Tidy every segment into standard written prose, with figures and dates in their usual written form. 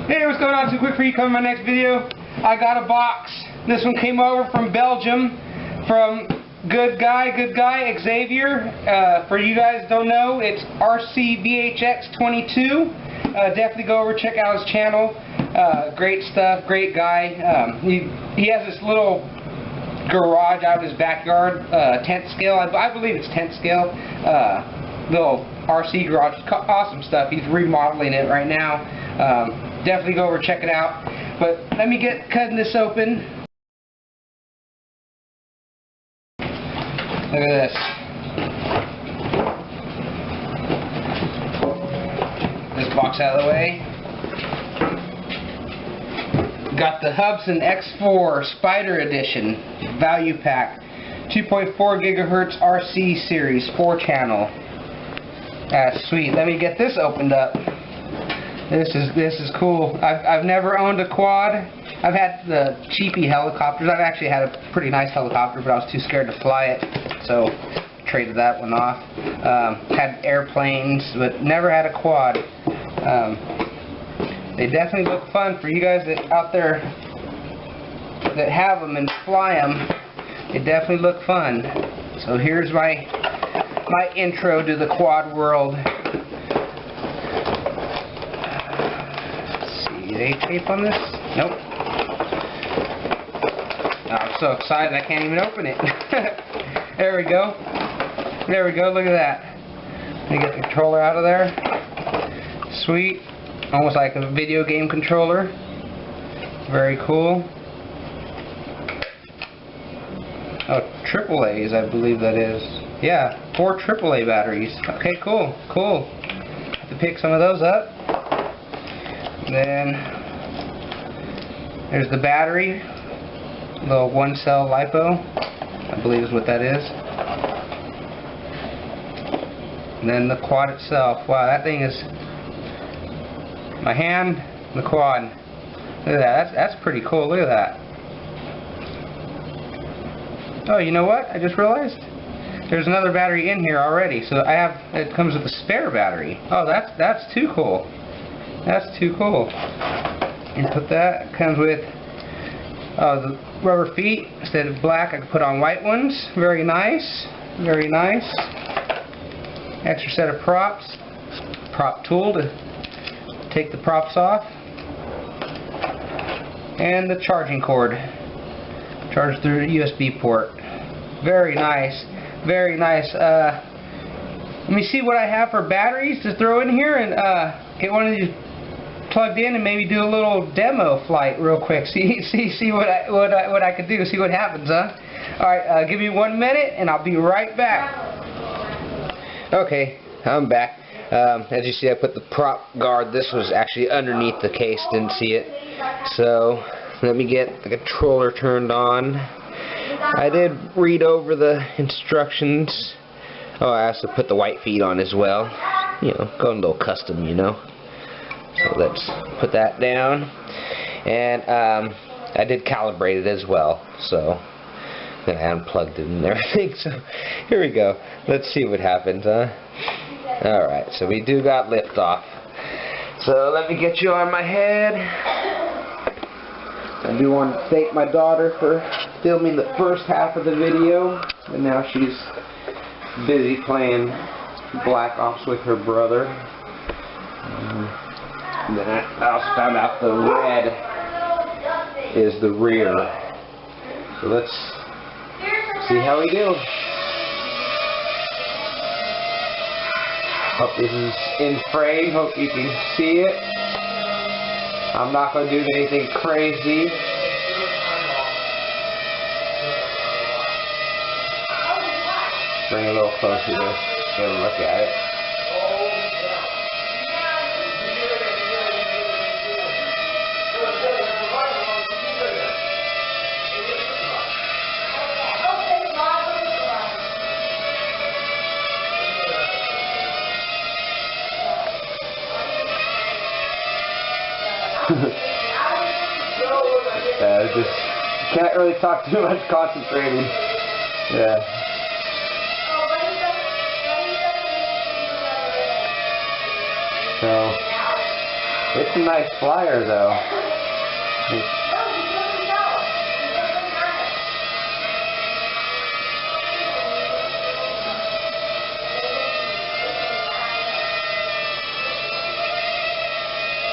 Hey, what's going on? 2cwik4u coming my next video. I got a box. This one came over from Belgium from good guy Xavier. For you guys who don't know, it's RC VHX 22. Definitely go over check out his channel. Great stuff, great guy. He has this little garage out of his backyard, tent scale. I believe it's tent scale. Little RC garage, awesome stuff. He's remodeling it right now. Definitely go over check it out. But let me get cutting this open. Look at this. This box out of the way. Got the Hubsan X4 Spider Edition Value Pack, 2.4 gigahertz RC series, 4-channel. That's sweet. Let me get this opened up. This is cool. I've never owned a quad. I've had the cheapy helicopters. I've actually had a pretty nice helicopter, but I was too scared to fly it, so traded that one off. Had airplanes, but never had a quad. They definitely look fun for you guys that out there that have them and fly them. They definitely look fun. So here's my intro to the quad world. Any tape on this? Nope. Oh, I'm so excited I can't even open it. There we go. There we go. Look at that. Let me get the controller out of there. Sweet. Almost like a video game controller. Very cool. Oh, AAAs, I believe that is. Yeah, 4 AAA batteries. Okay, cool. Cool. Have to pick some of those up. Then there's the battery, little 1-cell LiPo, I believe is what that is. And then the quad itself. Wow, that thing is my hand, the quad. Look at that. That's pretty cool. Look at that. Oh, you know what? I just realized there's another battery in here already. So it comes with a spare battery. Oh, that's too cool. That's too cool. And put that. It comes with the rubber feet. Instead of black, I can put on white ones. Very nice. Very nice. Extra set of props. Prop tool to take the props off. And the charging cord. Charged through the USB port. Very nice. Very nice. Let me see what I have for batteries to throw in here and get one of these plugged in and maybe do a little demo flight real quick. See what I could do. See what happens, huh? All right, give me 1 minute and I'll be right back. Okay, I'm back. As you see, I put the prop guard. This was actually underneath the case. Didn't see it. So let me get the controller turned on. I did read over the instructions. Oh, I also put the white feet on as well. You know, going a little custom, you know. So let's put that down. And I did calibrate it as well. So then I unplugged it and everything. So here we go. Let's see what happens, huh? Alright, so we do got liftoff. So let me get you on my head. I do want to thank my daughter for filming the first half of the video. And now she's busy playing Black Ops with her brother. And then I also found out the red is the rear. So let's see how we do. Hope this is in frame. Hope you can see it. I'm not going to do anything crazy. Bring it a little closer to get a look at it. Just can't really talk too much concentrating. Yeah. So It's a nice flyer though.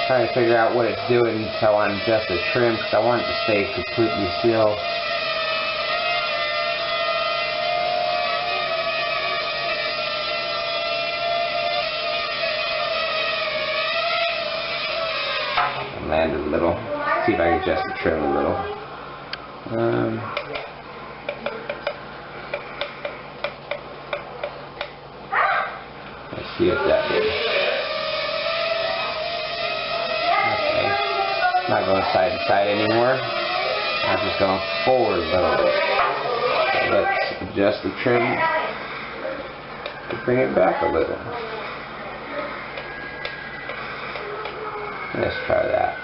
Trying to figure out what it's doing, so I want to adjust the trim because I want it to stay completely still. Land a little. See if I can adjust the trim a little. Let's see if that did. Okay. Not going side to side anymore. I'm just going forward a little bit. So let's adjust the trim to bring it back a little. Let's try that.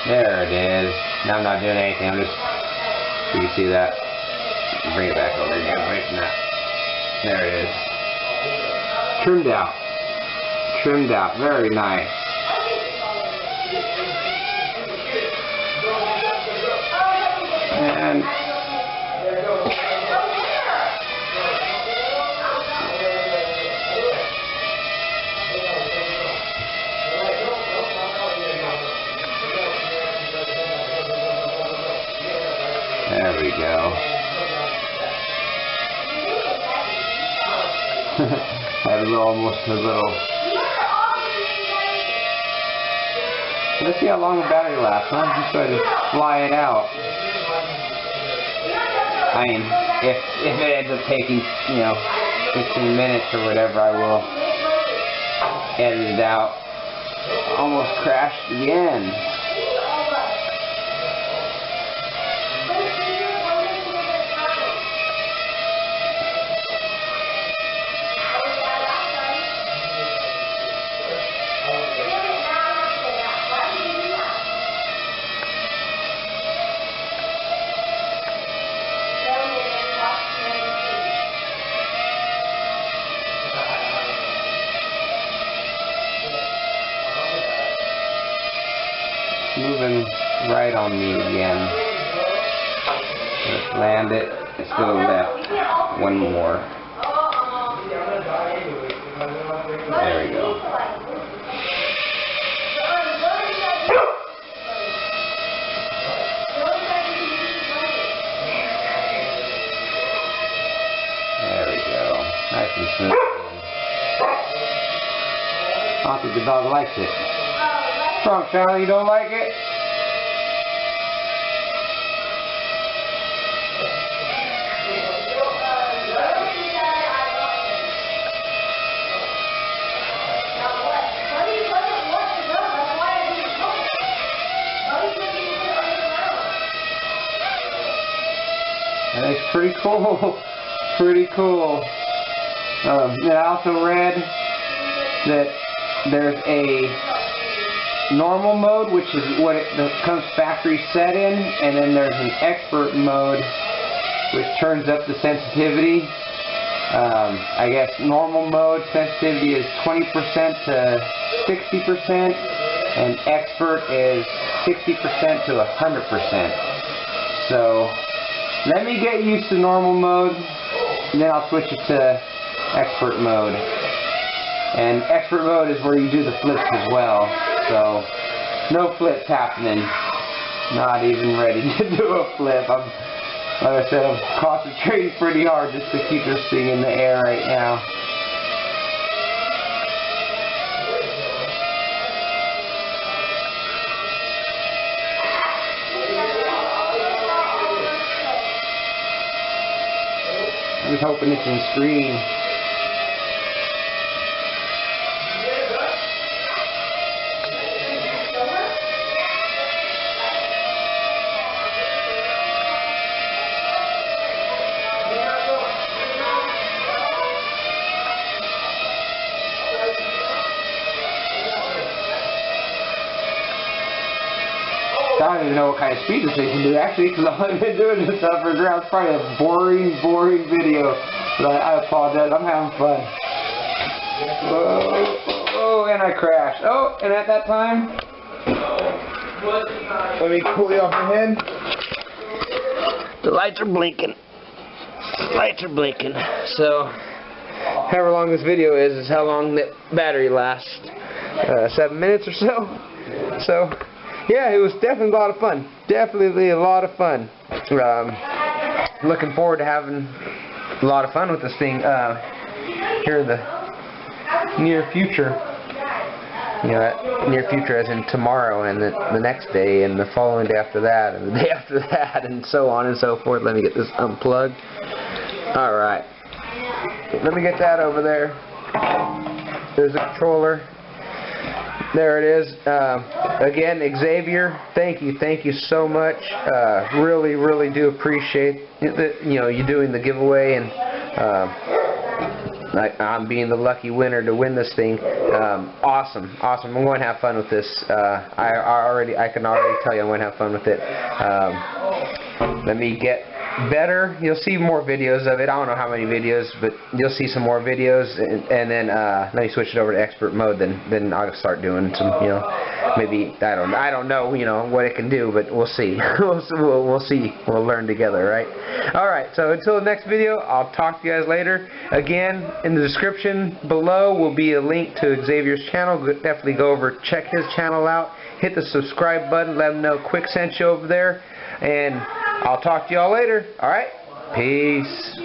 There it is. Now I'm not doing anything. I'm just, you can see that. Bring it back over again. Away from that. There it is. Trimmed out. Trimmed out. Very nice. And there we go. Had almost a little. Let's see how long the battery lasts. I'm just going to fly it out. I mean, if it ends up taking, 15 minutes or whatever, I will edit it out. Almost crashed again. Moving right on me again. Let's land it. Let's go left. One more. There we go. There we go. Nice and smooth. I don't think the dog likes it. What's wrong, Sally? You don't like it? That is pretty cool. Pretty cool. And I also read that there's a normal mode, which is what it comes factory set in, and then there's an expert mode, which turns up the sensitivity. I guess normal mode sensitivity is 20% to 60%, and expert is 60% to 100%. So let me get used to normal mode, and then I'll switch it to expert mode. And expert mode is where you do the flips as well. So no flips happening. Not even ready to do a flip. Like I said, I'm concentrating pretty hard just to keep this thing in the air right now. I was hoping it can screen. I don't even know what kind of speed this thing can do, actually, because all I've been doing this stuff for ground. It's probably a boring video, but I apologize. I'm having fun. Oh, and I crashed. Oh, and at that time, let me pull you off your head. The lights are blinking. Lights are blinking. So, however long this video is how long the battery lasts. 7 minutes or so. So, yeah, it was definitely a lot of fun. Definitely a lot of fun. Looking forward to having a lot of fun with this thing here in the near future. You know, near future as in tomorrow and the next day and the following day after that and the day after that and so on and so forth. Let me get this unplugged. Alright. Let me get that over there. There's a controller. There it is. Again, Xavier, thank you so much. Really do appreciate you doing the giveaway and I'm being the lucky winner to win this thing. Awesome. I'm going to have fun with this. I can already tell you I'm going to have fun with it. Let me get better. You'll see more videos of it. I don't know how many videos, but you'll see some more videos, and then let me switch it over to expert mode. Then I'll start doing some, maybe I don't know, what it can do, but we'll see. we'll see. We'll learn together, right? All right. So until the next video, I'll talk to you guys later. Again, in the description below will be a link to Xavier's channel. Definitely go over, check his channel out. Hit the subscribe button. Let him know Quick sent you over there. And I'll talk to y'all later. Alright? Peace.